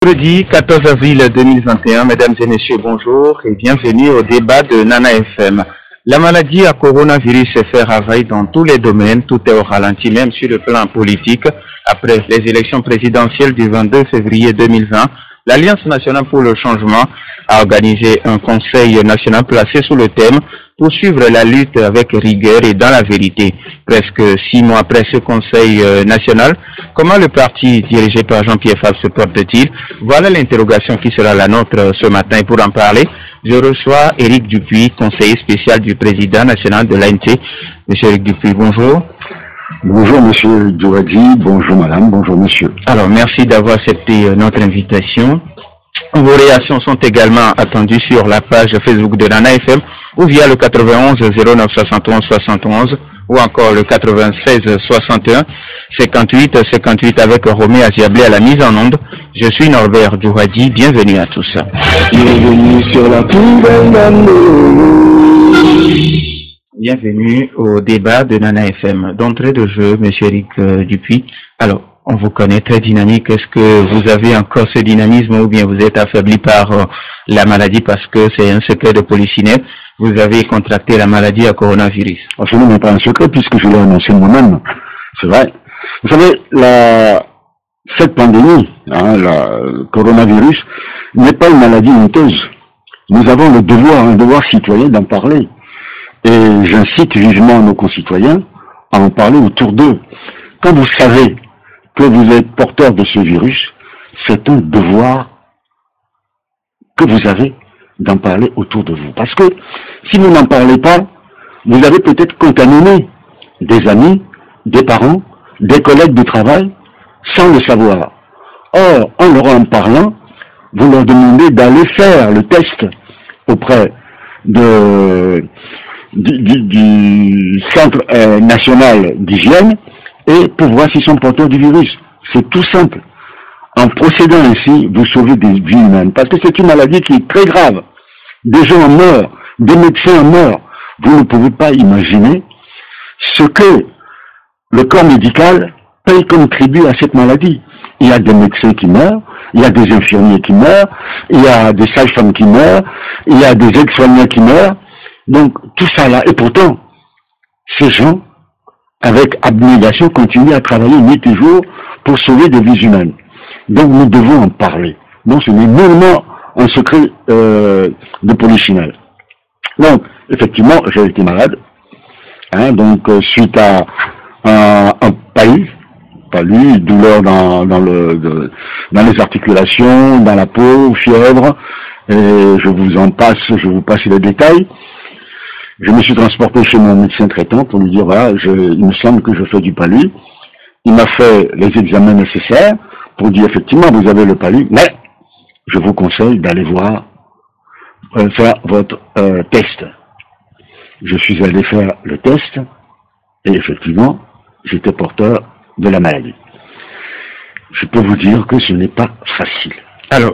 Mercredi 14 avril 2021, mesdames et messieurs, bonjour et bienvenue au débat de Nana FM. La maladie à coronavirus se fait ravaille dans tous les domaines, tout est au ralenti, même sur le plan politique. Après les élections présidentielles du 22 février 2020, l'Alliance nationale pour le changement a organisé un conseil national placé sous le thème poursuivre la lutte avec rigueur et dans la vérité. Presque 6 mois après ce conseil national, comment le parti dirigé par Jean-Pierre Fabre se porte-t-il? Voilà l'interrogation qui sera la nôtre ce matin. Et pour en parler, je reçois Éric Dupuis, conseiller spécial du président national de l'ANC. Monsieur Éric Dupuis, bonjour. Bonjour Monsieur Douadi, bonjour Madame, bonjour Monsieur. Alors merci d'avoir accepté notre invitation. Vos réactions sont également attendues sur la page Facebook de Nana FM ou via le 91 09 71 71 ou encore le 96 61 58 58 avec Romé Aziablé à la mise en onde. Je suis Norbert Douadi, bienvenue à tous. Bienvenue sur la Bienvenue au débat de Nana FM. D'entrée de jeu, Monsieur Éric Dupuis. Alors, on vous connaît très dynamique. Est-ce que vous avez encore ce dynamisme ou bien vous êtes affaibli par la maladie parce que c'est un secret de polichinelle? Vous avez contracté la maladie à coronavirus. Ce n'est pas un secret puisque je l'ai annoncé moi-même. C'est vrai. Vous savez, cette pandémie, le coronavirus, n'est pas une maladie honteuse. Nous avons le devoir, un devoir citoyen d'en parler. Et j'incite vivement nos concitoyens à en parler autour d'eux. Quand vous savez que vous êtes porteur de ce virus, c'est un devoir que vous avez d'en parler autour de vous. Parce que si vous n'en parlez pas, vous avez peut-être contaminé des amis, des parents, des collègues de travail, sans le savoir. Or, en leur en parlant, vous leur demandez d'aller faire le test auprès du Centre national d'hygiène et pour voir s'ils sont porteurs du virus. C'est tout simple. En procédant ainsi, vous sauvez des vies humaines. Parce que c'est une maladie qui est très grave. Des gens en meurent, des médecins en meurent. Vous ne pouvez pas imaginer ce que le corps médical paye comme tribut à cette maladie. Il y a des médecins qui meurent, il y a des infirmiers qui meurent, il y a des sages-femmes qui meurent, il y a des aides-soignants qui meurent. Donc, tout ça là, et pourtant, ces gens, avec abnégation, continuent à travailler nuit et jour pour sauver des vies humaines. Donc, nous devons en parler. Donc, ce n'est nullement un secret de polichinelle. Donc, effectivement, j'ai été malade. Donc, suite à un palu, douleur dans les articulations, dans la peau, fièvre, et je vous passe les détails. Je me suis transporté chez mon médecin traitant pour lui dire, voilà, il me semble que je fais du palu. Il m'a fait les examens nécessaires pour dire, effectivement, vous avez le palu, mais je vous conseille d'aller faire votre test. Je suis allé faire le test et effectivement, j'étais porteur de la maladie. Je peux vous dire que ce n'est pas facile. Alors,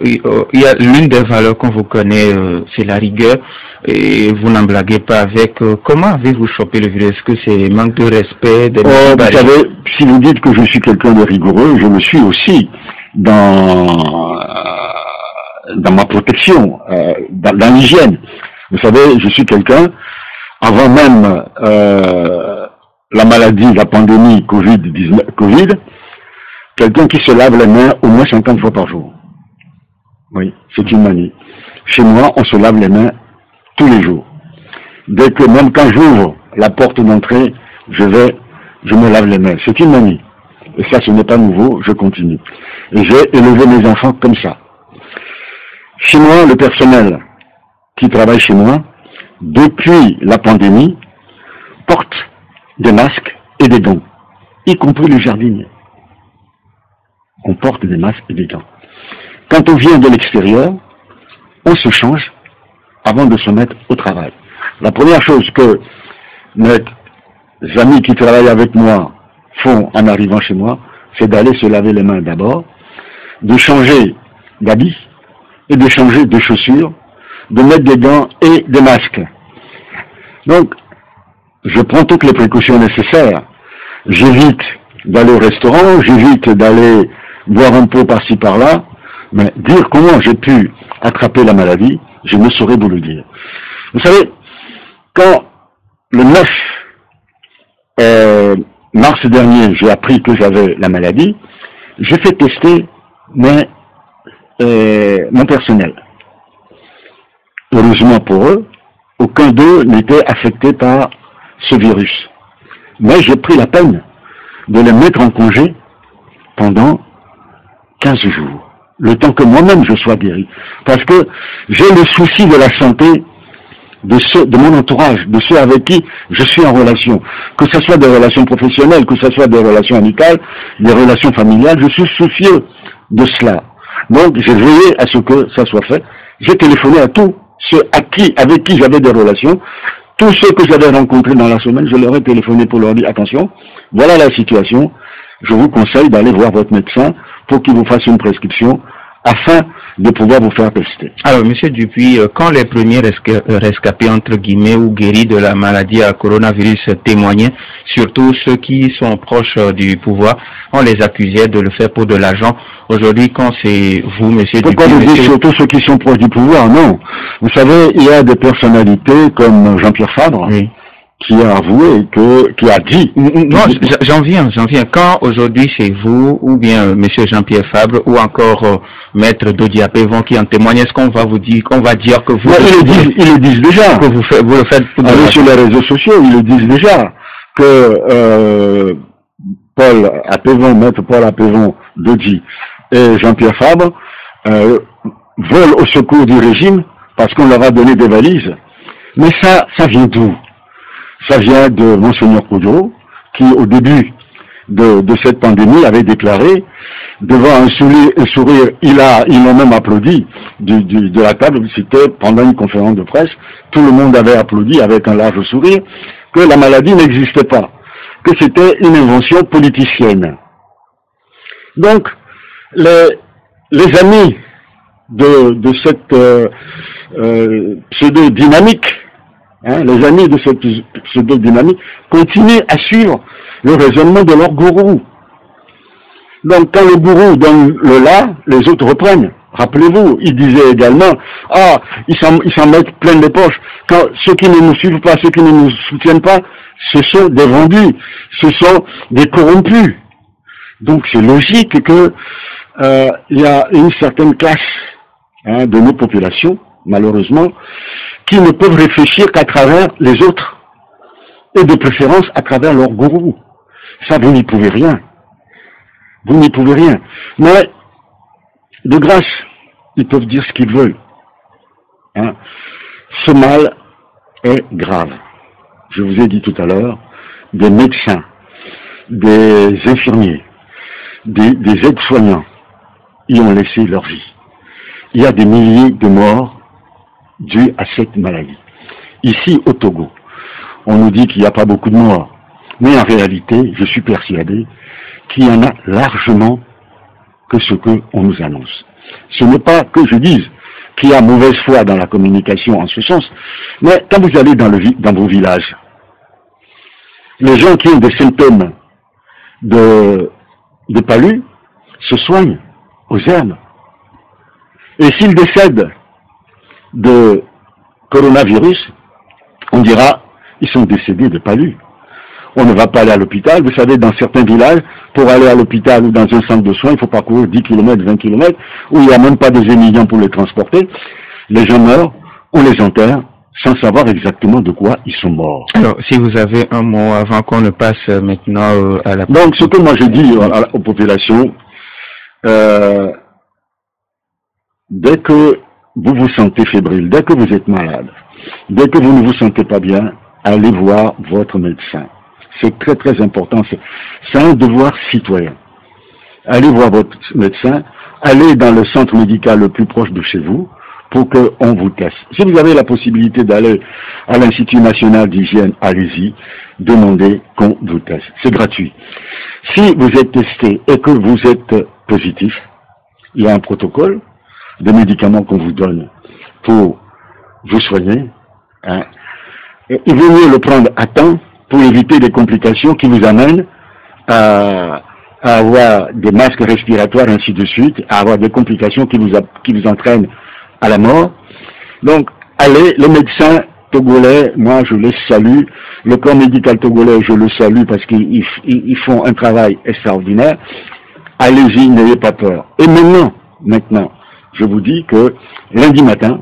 il y a l'une des valeurs qu'on vous connaît, c'est la rigueur, et vous n'en blaguez pas avec. Comment avez-vous chopé le virus? Est-ce que c'est manque de respect vous savez, si vous dites que je suis quelqu'un de rigoureux, je le suis aussi dans ma protection, dans l'hygiène. Vous savez, je suis quelqu'un, avant même la maladie, la pandémie Covid, quelqu'un qui se lave les mains au moins 50 fois par jour. Oui, c'est une manie. Chez moi, on se lave les mains tous les jours. Dès que, même quand j'ouvre la porte d'entrée, je me lave les mains. C'est une manie. Et ça, ce n'est pas nouveau, je continue. Et j'ai élevé mes enfants comme ça. Chez moi, le personnel qui travaille chez moi, depuis la pandémie, porte des masques et des gants, y compris les jardiniers. On porte des masques et des gants. Quand on vient de l'extérieur, on se change avant de se mettre au travail. La première chose que mes amis qui travaillent avec moi font en arrivant chez moi, c'est d'aller se laver les mains d'abord, de changer d'habit et de changer de chaussures, de mettre des gants et des masques. Donc, je prends toutes les précautions nécessaires. J'évite d'aller au restaurant, j'évite d'aller boire un pot par-ci par-là, mais dire comment j'ai pu attraper la maladie, je ne saurais vous le dire. Vous savez, quand le 9 mars dernier, j'ai appris que j'avais la maladie, j'ai fait tester mon personnel. Heureusement pour eux, aucun d'eux n'était affecté par ce virus. Mais j'ai pris la peine de les mettre en congé pendant 15 jours, le temps que moi-même je sois guéri. Parce que j'ai le souci de la santé de mon entourage, de ceux avec qui je suis en relation. Que ce soit des relations professionnelles, que ce soit des relations amicales, des relations familiales, je suis soucieux de cela. Donc j'ai veillé à ce que ça soit fait. J'ai téléphoné à tous ceux avec qui j'avais des relations. Tous ceux que j'avais rencontrés dans la semaine, je leur ai téléphoné pour leur dire attention, voilà la situation, je vous conseille d'aller voir votre médecin pour qu'il vous fasse une prescription afin de pouvoir vous faire tester. Alors, Monsieur Dupuis, quand les premiers rescapés, entre guillemets, ou guéris de la maladie à coronavirus témoignaient, surtout ceux qui sont proches du pouvoir, on les accusait de le faire pour de l'argent. Aujourd'hui, quand c'est vous, Monsieur Dupuis... Pourquoi vous dites surtout ceux qui sont proches du pouvoir? Non. Vous savez, il y a des personnalités comme Jean-Pierre Fabre, oui, qui a avoué, qui a dit... Non, j'en viens. Quand aujourd'hui c'est vous, ou bien Monsieur Jean-Pierre Fabre, ou encore Maître Dodi Apevon qui en témoigne, est-ce qu'on va vous dire, qu'on va dire que vous... Non, ils le disent déjà. Que vous le faites pour sur les réseaux sociaux, ils le disent déjà. Que Paul Apevon, Maître Paul Apevon, Dodi et Jean-Pierre Fabre volent au secours du régime parce qu'on leur a donné des valises. Mais ça vient d'où? Ça vient de Monseigneur Koudjo, qui au début de cette pandémie avait déclaré, devant un sourire, ils l'ont même applaudi de la table, c'était pendant une conférence de presse, tout le monde avait applaudi avec un large sourire, que la maladie n'existait pas, que c'était une invention politicienne. Donc, les amis de cette pseudo-dynamique, les amis de cette pseudo-dynamique continuent à suivre le raisonnement de leur gourou. Donc quand le gourou donne le là, les autres reprennent. Rappelez-vous, il disait également, ils s'en mettent plein les poches. Quand ceux qui ne nous suivent pas, ceux qui ne nous soutiennent pas, ce sont des vendus, ce sont des corrompus. Donc c'est logique que il y a une certaine classe de nos populations, malheureusement, qui ne peuvent réfléchir qu'à travers les autres, et de préférence à travers leur gourou. Ça, vous n'y pouvez rien. Vous n'y pouvez rien. Mais, de grâce, ils peuvent dire ce qu'ils veulent. Ce mal est grave. Je vous ai dit tout à l'heure, des médecins, des infirmiers, des aides-soignants, y ont laissé leur vie. Il y a des milliers de morts dû à cette maladie. Ici, au Togo, on nous dit qu'il n'y a pas beaucoup de morts. Mais en réalité, je suis persuadé qu'il y en a largement que ce qu'on nous annonce. Ce n'est pas que je dise qu'il y a mauvaise foi dans la communication en ce sens, mais quand vous allez dans vos villages, les gens qui ont des symptômes de palu se soignent aux herbes. Et s'ils décèdent de coronavirus, on dira, ils sont décédés de palu. On ne va pas aller à l'hôpital. Vous savez, dans certains villages, pour aller à l'hôpital ou dans un centre de soins, il faut parcourir 10 km, 20 km, où il n'y a même pas des émilions pour les transporter. Les gens meurent, on les enterre, sans savoir exactement de quoi ils sont morts. Alors, si vous avez un mot avant qu'on ne passe maintenant à la... Donc, ce que moi je dis aux populations, dès que vous vous sentez fébrile, dès que vous êtes malade, dès que vous ne vous sentez pas bien, allez voir votre médecin. C'est très très important, c'est un devoir citoyen. Allez voir votre médecin, allez dans le centre médical le plus proche de chez vous pour qu'on vous teste. Si vous avez la possibilité d'aller à l'Institut national d'hygiène, allez-y, demandez qu'on vous teste. C'est gratuit. Si vous êtes testé et que vous êtes positif, il y a un protocole de médicaments qu'on vous donne pour vous soigner. Il vaut mieux le prendre à temps pour éviter des complications qui vous amènent à à avoir des masques respiratoires, ainsi de suite, à avoir des complications qui vous entraînent à la mort. Donc, allez, les médecins togolais, moi je les salue, le corps médical togolais, je le salue parce qu'ils font un travail extraordinaire. Allez-y, n'ayez pas peur. Et maintenant, je vous dis que lundi matin,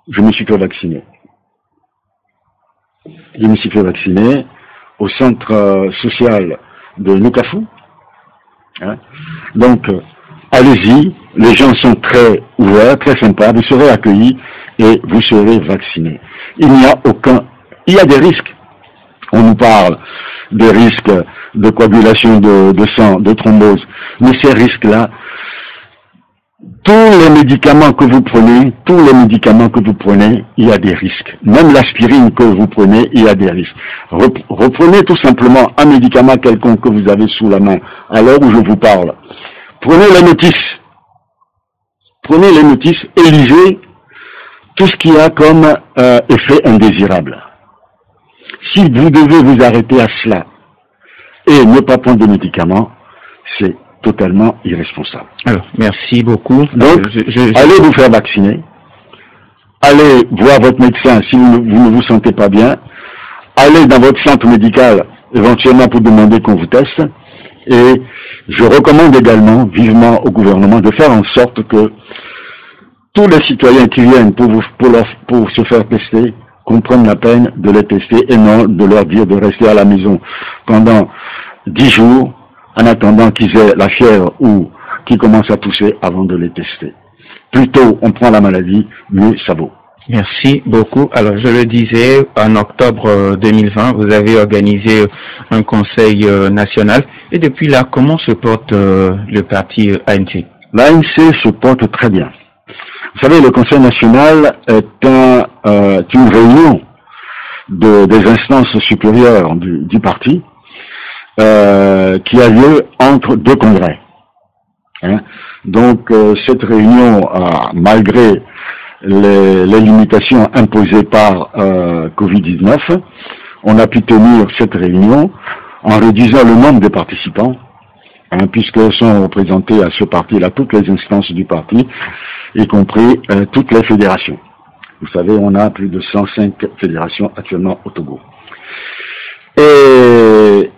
je me suis fait vacciner. Je me suis fait vacciner au centre social de Nukafou. Hein. Donc, allez-y, les gens sont très ouverts, très sympas, vous serez accueillis et vous serez vaccinés. Il y a des risques. On nous parle des risques de coagulation de sang, de thrombose, mais ces risques-là, tous les médicaments que vous prenez, il y a des risques. Même l'aspirine que vous prenez, il y a des risques. Reprenez tout simplement un médicament quelconque que vous avez sous la main à l'heure où je vous parle. Prenez les notices et lisez tout ce qu'il y a comme effet indésirable. Si vous devez vous arrêter à cela et ne pas prendre de médicaments, c'est totalement irresponsable. Alors, merci beaucoup. Donc, allez vous faire vacciner. Allez voir votre médecin si vous ne vous sentez pas bien. Allez dans votre centre médical éventuellement pour demander qu'on vous teste. Et je recommande également vivement au gouvernement de faire en sorte que tous les citoyens qui viennent pour se faire tester comprennent la peine de les tester et non de leur dire de rester à la maison pendant 10 jours en attendant qu'ils aient la fièvre ou qu'ils commencent à tousser avant de les tester. Plus tôt on prend la maladie, mieux ça vaut. Merci beaucoup. Alors, je le disais, en octobre 2020, vous avez organisé un conseil national. Et depuis là, comment se porte le parti ANC? L'ANC se porte très bien. Vous savez, le conseil national est une réunion des instances supérieures du parti qui a lieu entre deux congrès. Hein. Donc, cette réunion, malgré les limitations imposées par Covid-19, on a pu tenir cette réunion en réduisant le nombre de participants, hein, puisque sont représentées à ce parti-là toutes les instances du parti, y compris toutes les fédérations. Vous savez, on a plus de 105 fédérations actuellement au Togo. Et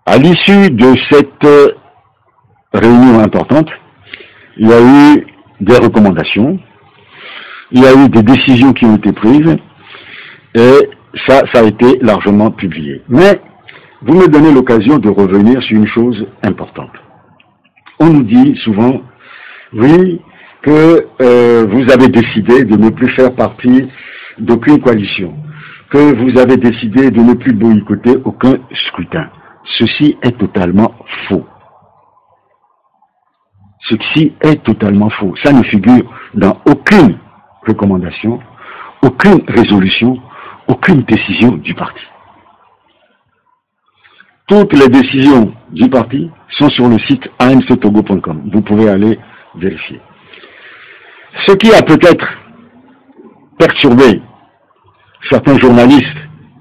à l'issue de cette réunion importante, il y a eu des recommandations, il y a eu des décisions qui ont été prises, et ça a été largement publié. Mais vous me donnez l'occasion de revenir sur une chose importante. On nous dit souvent, oui, que vous avez décidé de ne plus faire partie d'aucune coalition, que vous avez décidé de ne plus boycotter aucun scrutin. Ceci est totalement faux. Ceci est totalement faux. Ça ne figure dans aucune recommandation, aucune résolution, aucune décision du parti. Toutes les décisions du parti sont sur le site amctogo.com. Vous pouvez aller vérifier. Ce qui a peut-être perturbé certains journalistes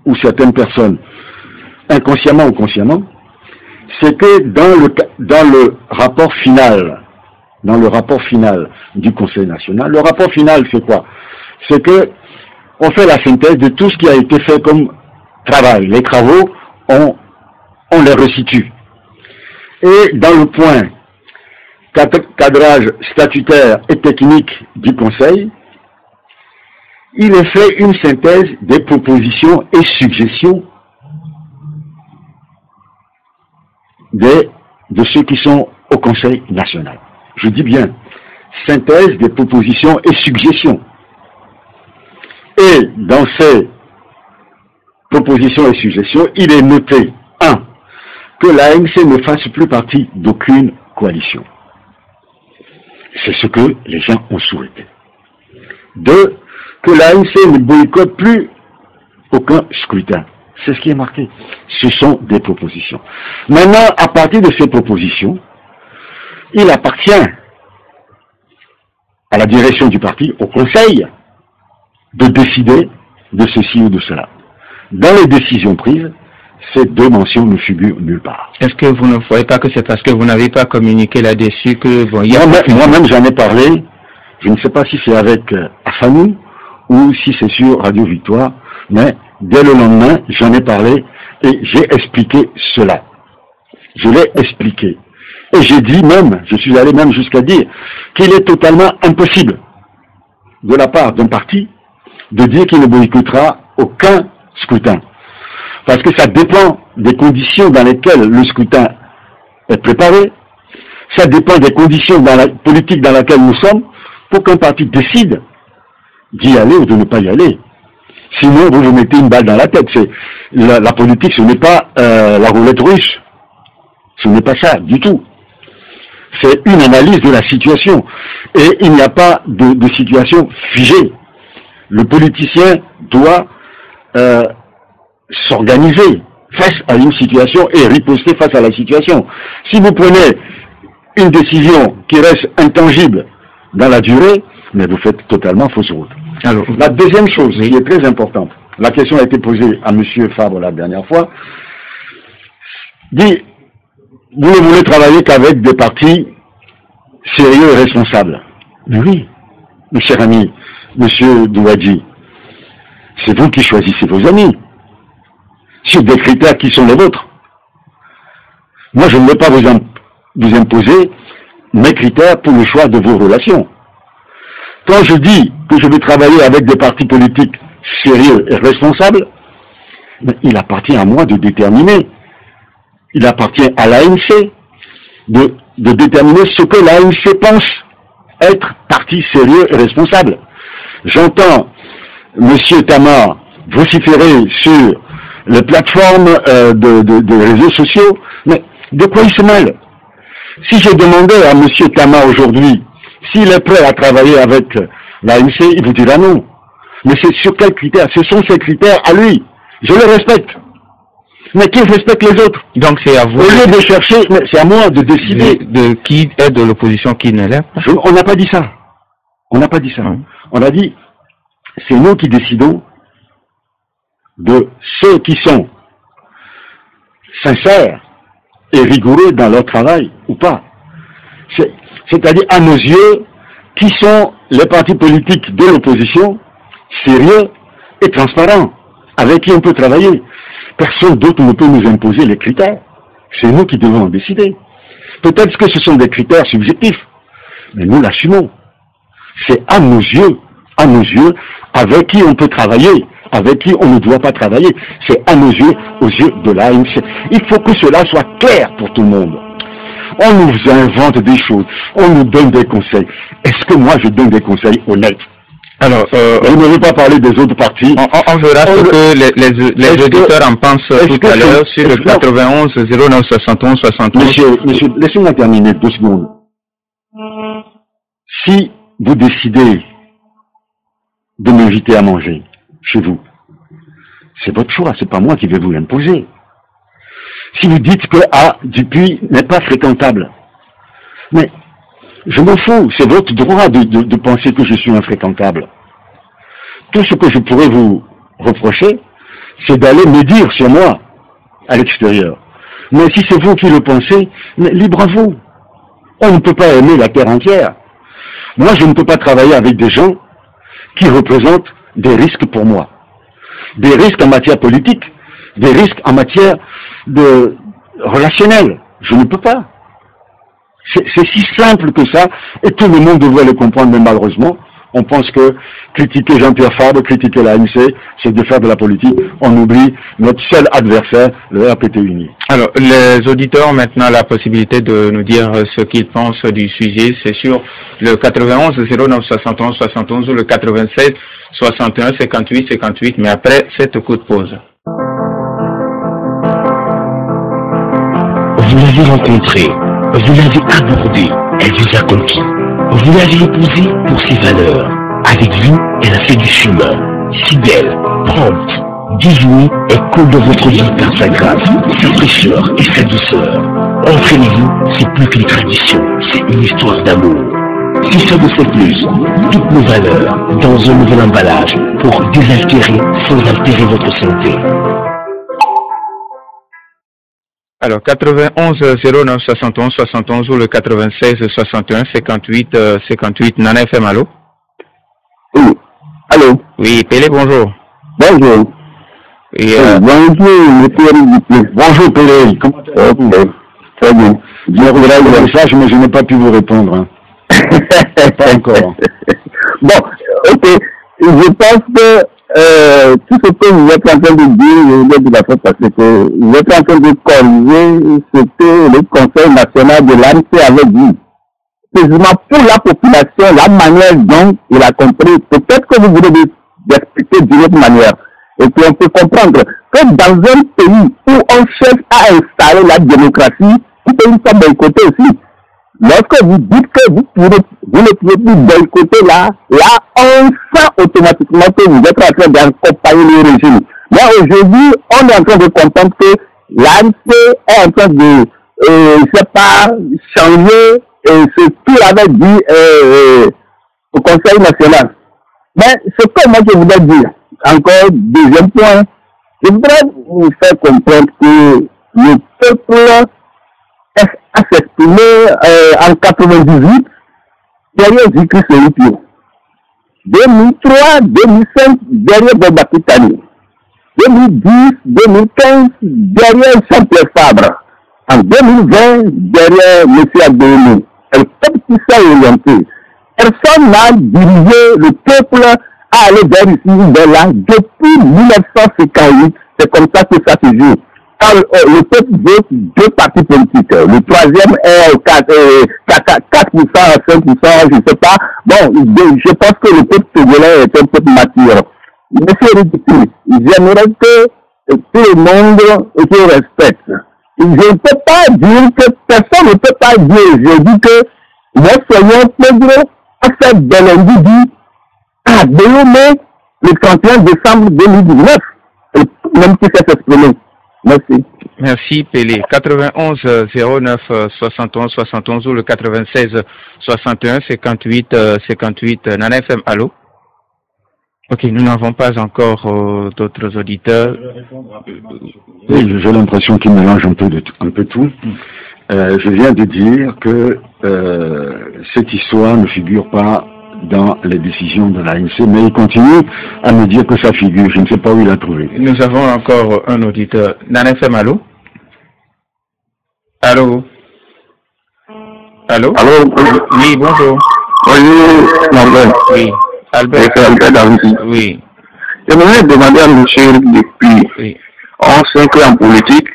ou certaines personnes, inconsciemment ou consciemment, c'est que dans le rapport final du Conseil national, le rapport final c'est quoi? C'est que on fait la synthèse de tout ce qui a été fait comme travail. Les travaux, on les resitue. Et dans le point cadrage statutaire et technique du Conseil, il est fait une synthèse des propositions et suggestions de ceux qui sont au Conseil national. Je dis bien, synthèse des propositions et suggestions. Et dans ces propositions et suggestions, il est noté, 1, que l'ANC ne fasse plus partie d'aucune coalition. C'est ce que les gens ont souhaité. 2, que l'ANC ne boycotte plus aucun scrutin. C'est ce qui est marqué. Ce sont des propositions. Maintenant, à partir de ces propositions, il appartient à la direction du parti, au conseil, de décider de ceci ou de cela. Dans les décisions prises, ces deux mentions ne figurent nulle part. Est-ce que vous ne voyez pas que c'est parce que vous n'avez pas communiqué là-dessus que... Bon, Moi-même, j'en ai parlé. Je ne sais pas si c'est avec Afanou ou si c'est sur Radio Victoire, mais dès le lendemain, j'en ai parlé et j'ai expliqué cela. Je l'ai expliqué. Et j'ai dit même, je suis allé même jusqu'à dire qu'il est totalement impossible de la part d'un parti de dire qu'il ne boycottera aucun scrutin. Parce que ça dépend des conditions dans lesquelles le scrutin est préparé, ça dépend des conditions dans la politique dans laquelle nous sommes, pour qu'un parti décide d'y aller ou de ne pas y aller. Sinon, vous vous mettez une balle dans la tête. La politique, ce n'est pas la roulette russe. Ce n'est pas ça du tout. C'est une analyse de la situation. Et il n'y a pas de situation figée. Le politicien doit s'organiser face à une situation et riposter face à la situation. Si vous prenez une décision qui reste intangible dans la durée, mais vous faites totalement fausse route. Alors, la deuxième chose qui est très importante, la question a été posée à M. Fabre la dernière fois, dit, vous ne voulez travailler qu'avec des partis sérieux et responsables. Mais oui, mon cher ami, M. Douadji, c'est vous qui choisissez vos amis, sur des critères qui sont les vôtres. Moi, je ne veux pas vous imposer mes critères pour le choix de vos relations. Quand je dis que je vais travailler avec des partis politiques sérieux et responsables, il appartient à moi de déterminer. Il appartient à l'ANC de déterminer ce que l'ANC pense être parti sérieux et responsable. J'entends M. Tamar vociférer sur les plateformes de réseaux sociaux, mais de quoi il se mêle? Si je demandais à M. Tamar aujourd'hui s'il est prêt à travailler avec l'ANC, il vous dira non. Mais c'est sur quels critères? Ce sont ses critères à lui. Je les respecte. Mais qui respecte les autres? Donc c'est à vous. Au lieu de chercher, c'est à moi de décider. De qui est de l'opposition, qui ne l'est pas. On n'a pas dit ça. On n'a pas dit ça. On a dit, c'est nous qui décidons de ceux qui sont sincères et rigoureux dans leur travail ou pas. C'est-à-dire, à nos yeux, qui sont les partis politiques de l'opposition, sérieux et transparents, avec qui on peut travailler. Personne d'autre ne peut nous imposer les critères. C'est nous qui devons en décider. Peut-être que ce sont des critères subjectifs, mais nous l'assumons. C'est à nos yeux, avec qui on peut travailler, avec qui on ne doit pas travailler. C'est à nos yeux, aux yeux de l'ANC. Il faut que cela soit clair pour tout le monde. On nous invente des choses, on nous donne des conseils. Est-ce que moi je donne des conseils honnêtes? Alors, je ne veux pas parler des autres partis. On verra ce que les auditeurs en pensent tout à l'heure sur le 91 09 71 71. Monsieur, laissez-moi terminer 2 secondes. Si vous décidez de m'inviter à manger chez vous, c'est votre choix, c'est pas moi qui vais vous l'imposer. Si vous dites que Dupuis n'est pas fréquentable, mais je m'en fous, c'est votre droit de penser que je suis infréquentable. Tout ce que je pourrais vous reprocher, c'est d'aller me dire sur moi à l'extérieur. Mais si c'est vous qui le pensez, libre à vous. On ne peut pas aimer la terre entière. Moi, je ne peux pas travailler avec des gens qui représentent des risques pour moi. Des risques en matière politique, des risques en matière de relationnel. Je ne peux pas. C'est si simple que ça, et tout le monde devrait le comprendre, mais malheureusement, on pense que critiquer Jean-Pierre Fabre, critiquer l'ANC, c'est de faire de la politique. On oublie notre seul adversaire, le RPT Uni. Alors, les auditeurs ont maintenant la possibilité de nous dire ce qu'ils pensent du sujet. C'est sur le 91 09 71 71 ou le 87 61 58 58, mais après cette courte pause. Vous l'avez rencontrée, vous l'avez abordée, elle vous a conquis. Vous l'avez épousée pour ses valeurs. Avec vous, elle a fait du chemin. Fidèle, prompte, dévouée, elle coule dans votre vie par sa grâce, sa fraîcheur et sa douceur. Entre vous, c'est plus qu'une tradition, c'est une histoire d'amour. C'est ça de cette plus, toutes nos valeurs, dans un nouvel emballage, pour désaltérer sans altérer votre santé. Alors, 91 09 71 71 ou le 96 61 58 58 Nana FM, allô? Oui. Allô? Oui, Pélé, bonjour. Bonjour. Et, bonjour Pélé. Comment allez-vous? Très bien. Je regarde le message, mais je n'ai pas pu vous répondre. Hein. Pas encore. Bon, ok. Je pense que tout ce que vous êtes en train de dire, je vais vous la faire parce que vous êtes en train de corriger ce que le Conseil national de l'ANC avait dit. Précisément pour la population, la manière dont il a compris, peut-être que vous voulez l'expliquer d'une autre manière. Et puis on peut comprendre que dans un pays où on cherche à installer la démocratie, tout pays sont boycottés aussi. Lorsque vous dites que vous ne pouvez plus boycotter là, on sent automatiquement que vous êtes en train d'accompagner le régime. Mais aujourd'hui, on est en train de comprendre que l'ANC est en train de, je sais pas, changer ce qu'il avait dit au Conseil national. Mais ce que moi je voudrais dire, encore deuxième point, je voudrais vous faire comprendre que le peuple a s'exprimé en 98 derrière Zikri Seripio. 2003, 2005 derrière Bobakitani. 2010, 2015 derrière Jean-Pierre Fabre. En 2020 derrière M. Abdounou. Le peuple qui s'est orienté. Personne n'a dirigé le peuple à aller vers ici ou vers là depuis 1958. C'est comme ça que ça se joue. Quand le peuple veut deux partis politiques. Le troisième est 4%, 5%, je ne sais pas. Bon, je pense que le peuple togolais est un peuple mature. Mais c'est ridicule. J'aimerais que tout le monde se respecte. Je ne peux pas dire que personne ne peut pas dire aujourd'hui que Monseigneur Pedro a fait de l'individu à Déomé le 31 décembre 2019. Même qui s'est exprimé. Merci. Merci Pélé. 91 09 71 71 ou le 96 61 58 58 Nana FM, allô? Ok, nous n'avons pas encore d'autres auditeurs. Oui, j'ai l'impression qu'il mélange un peu tout. Je viens de dire que cette histoire ne figure pas dans les décisions de l'ANC, mais il continue à me dire que ça figure. Je ne sais pas où il a trouvé. Nous avons encore un auditeur. Nana FM, allô? Allô? Allô? Allô? Oui, bonjour. Bonjour, Albert. Oui. Albert. Albert David. Oui. Je voudrais demander à monsieur depuis 5 ans en politique,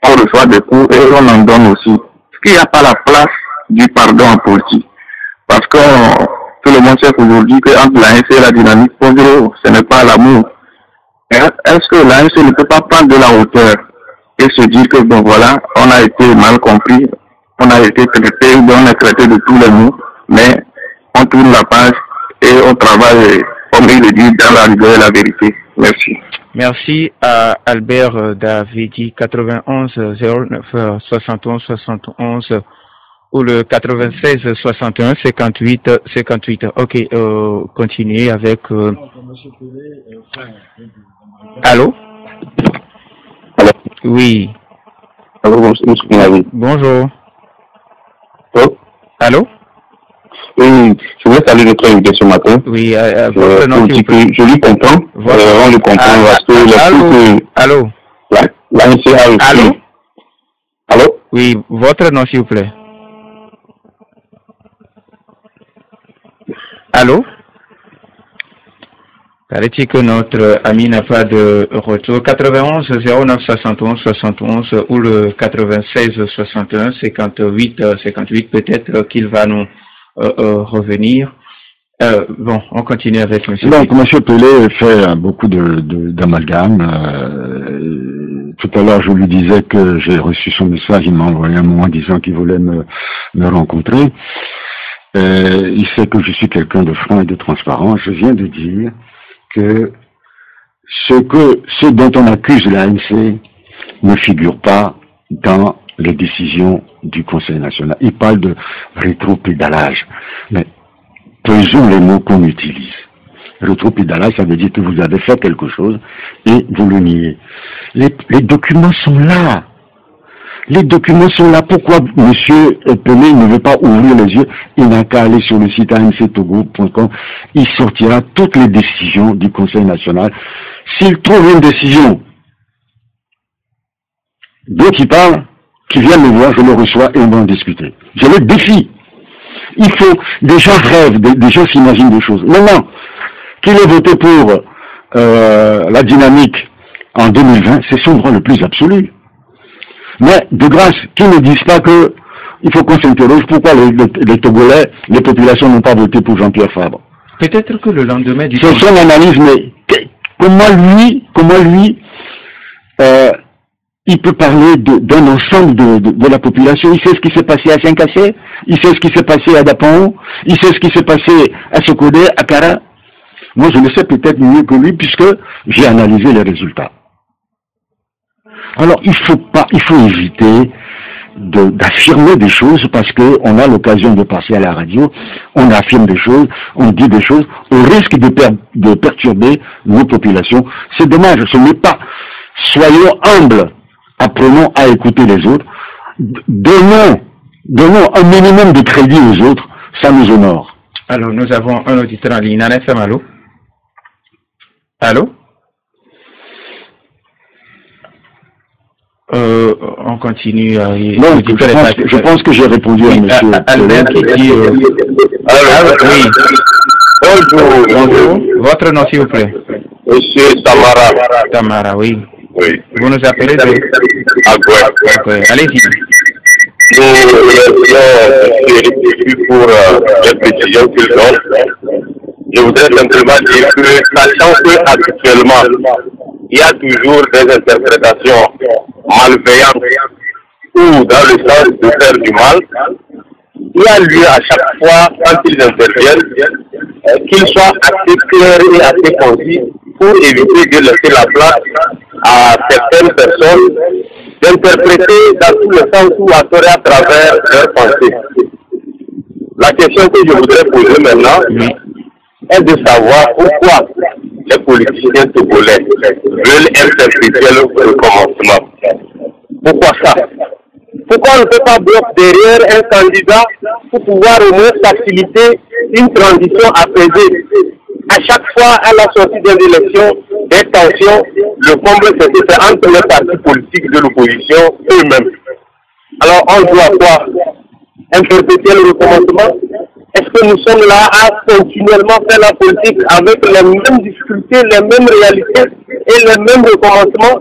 on reçoit des cours et on en donne aussi. Est-ce qu'il n'y a pas la place du pardon en politique? Parce que tout le monde sait aujourd'hui qu'entre l'ANC et la dynamique, ce n'est pas l'amour. Est-ce que l'ANC ne peut pas prendre de la hauteur et se dire que bon voilà, on a été mal compris, on a été traité, on est traité de tous les mots, mais on tourne la page et on travaille, comme il le dit, dans la rigueur et la vérité. Merci. Merci à Albert Davidi, 91 09 71 71 ou le 96 61 58 58. Ok, continuez avec... Allô? Allô? Oui. Allô, bonjour. Oh? Allô? Oui, je voulais saluer notre invité ce matin. Oui, votre nom, s'il vous plaît. Je lui comprends. On lui comprend parce que allô? L'ANC a aussi. Allô? Allô? Oui, votre nom, s'il vous plaît. Allô? Paraît-il que notre ami n'a pas de retour. 91 09 71 71 ou le 96 61 58 58, peut-être qu'il va nous revenir. Bon, on continue avec M. Donc, M. Pelé fait beaucoup d'amalgames. Tout à l'heure, je lui disais que j'ai reçu son message. Il m'a envoyé un moment disant qu'il voulait me rencontrer. Il sait que je suis quelqu'un de franc et de transparent. Je viens de dire que ce dont on accuse l'ANC ne figure pas dans les décisions du Conseil national. Il parle de rétropédalage. Mais pesons les mots qu'on utilise. Rétropédalage, ça veut dire que vous avez fait quelque chose et vous le niez. Les documents sont là. Les documents sont là. Pourquoi M. Pelé ne veut pas ouvrir les yeux? Il n'a qu'à aller sur le site anctogo.com. Il sortira toutes les décisions du Conseil national. S'il trouve une décision d'eux qui parlent, qui viennent me voir, je le reçois et on va en discuter. Je le défie. Il faut, des gens rêvent, des gens s'imaginent des choses. Maintenant, qu'il ait voté pour la dynamique en 2020, c'est son droit le plus absolu. Mais, de grâce, qu'ils ne disent pas que il faut qu'on s'interroge pourquoi les Togolais, les populations n'ont pas voté pour Jean-Pierre Fabre. Peut-être que le lendemain du... C'est son analyse, mais comment lui, il peut parler d'un ensemble de la population. Il sait ce qui s'est passé à Saint-Cassé, il sait ce qui s'est passé à Dapao, il sait ce qui s'est passé à Sokodé, à Kara. Moi, je le sais peut-être mieux que lui, puisque j'ai analysé les résultats. Alors, il faut éviter d'affirmer des choses parce qu'on a l'occasion de passer à la radio, on affirme des choses, on dit des choses, au risque de perturber nos populations. C'est dommage, ce n'est pas. Soyons humbles, apprenons à écouter les autres, donnons un minimum de crédit aux autres, ça nous honore. Alors, nous avons un auditeur en ligne, Nana FM, allô? Allô? On continue. Non, je pense que j'ai répondu à monsieur. Albert qui dit... oui. Bonjour. Votre nom, s'il vous plaît? Monsieur Tamara. Tamara, oui. Oui. Vous nous appelez de... Agoué. Allez-y. Nous pour les précisions qu'il donne. Je voudrais simplement dire que, sachant qu'actuellement, il y a toujours des interprétations malveillantes ou dans le sens de faire du mal, il y a lieu à chaque fois, quand ils interviennent, qu'ils soient assez clairs et assez concis pour éviter de laisser la place à certaines personnes d'interpréter dans tout le sens ou à travers leurs pensées. La question que je voudrais poser maintenant est de savoir pourquoi les politiciens togolais veulent interpréter le recommencement. Pourquoi ça? Pourquoi on ne peut pas bloquer derrière un candidat pour pouvoir au moins faciliter une transition apaisée? À chaque fois, à la sortie des élections, des tensions, le comble c'est entre les partis politiques de l'opposition eux-mêmes. Alors, on doit quoi? Interpréter le recommencement? Est-ce que nous sommes là à continuellement faire la politique avec les mêmes difficultés, les mêmes réalités et les mêmes recommencements?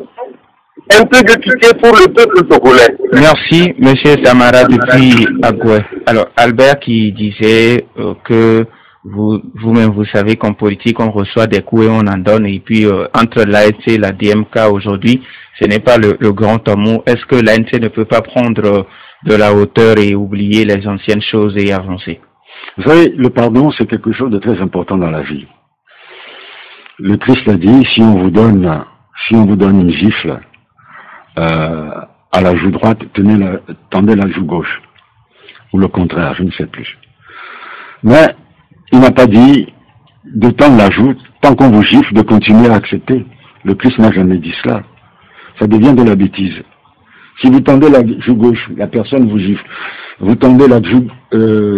Un peu de pitié pour le peuple togolais. Merci, monsieur Tamara depuis Agoué. Alors, Albert qui disait que vous-même, vous savez qu'en politique, on reçoit des coups et on en donne. Et puis, entre l'ANC et la DMK aujourd'hui, ce n'est pas le grand amour. Est-ce que l'ANC ne peut pas prendre de la hauteur et oublier les anciennes choses et avancer? Vous savez, le pardon, c'est quelque chose de très important dans la vie. Le Christ a dit, si on vous donne une gifle à la joue droite, tendez la joue gauche. Ou le contraire, je ne sais plus. Mais il n'a pas dit de tendre la joue, tant qu'on vous gifle, de continuer à accepter. Le Christ n'a jamais dit cela. Ça devient de la bêtise. Si vous tendez la joue gauche, la personne vous gifle. Vous tendez la joue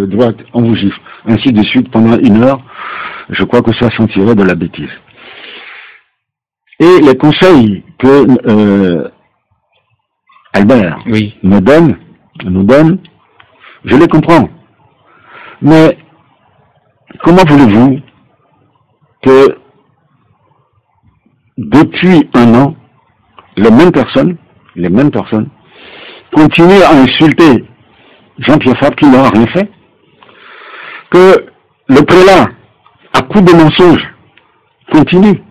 droite, on vous gifle. Ainsi de suite pendant 1 heure, je crois que ça sentirait de la bêtise. Et les conseils que Albert nous donne, je les comprends. Mais comment voulez-vous que depuis 1 an, les mêmes personnes continuent à insulter Jean-Pierre Fabre qui n'aura rien fait, que le prélat, à coup de mensonges, continue,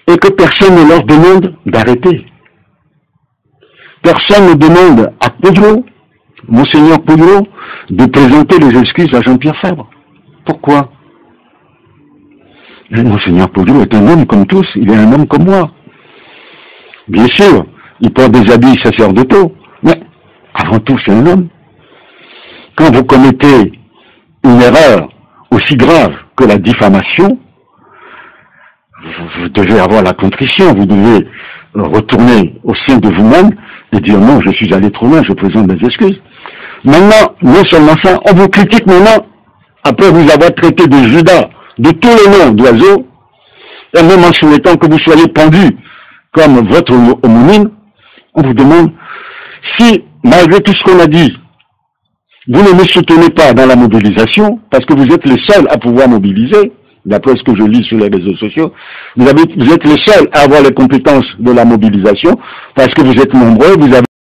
et que personne ne leur demande d'arrêter. Personne ne demande à Pedro, Monseigneur Pedro, de présenter les excuses à Jean-Pierre Fabre. Pourquoi? Monseigneur Pedro est un homme comme tous, il est un homme comme moi. Bien sûr, il porte des habits sacerdotaux, mais avant tout, c'est un homme. Quand vous commettez une erreur aussi grave que la diffamation, vous devez avoir la contrition, vous devez retourner au sein de vous-même et dire non, je suis allé trop loin, je présente mes excuses. Maintenant, non seulement ça, on vous critique maintenant, après vous avoir traité de Judas, de tous les noms d'oiseaux, et même en souhaitant que vous soyez pendu comme votre homonyme, on vous demande si, malgré tout ce qu'on a dit, vous ne me soutenez pas dans la mobilisation, parce que vous êtes les seuls à pouvoir mobiliser, d'après ce que je lis sur les réseaux sociaux, vous êtes les seuls à avoir les compétences de la mobilisation, parce que vous êtes nombreux, vous avez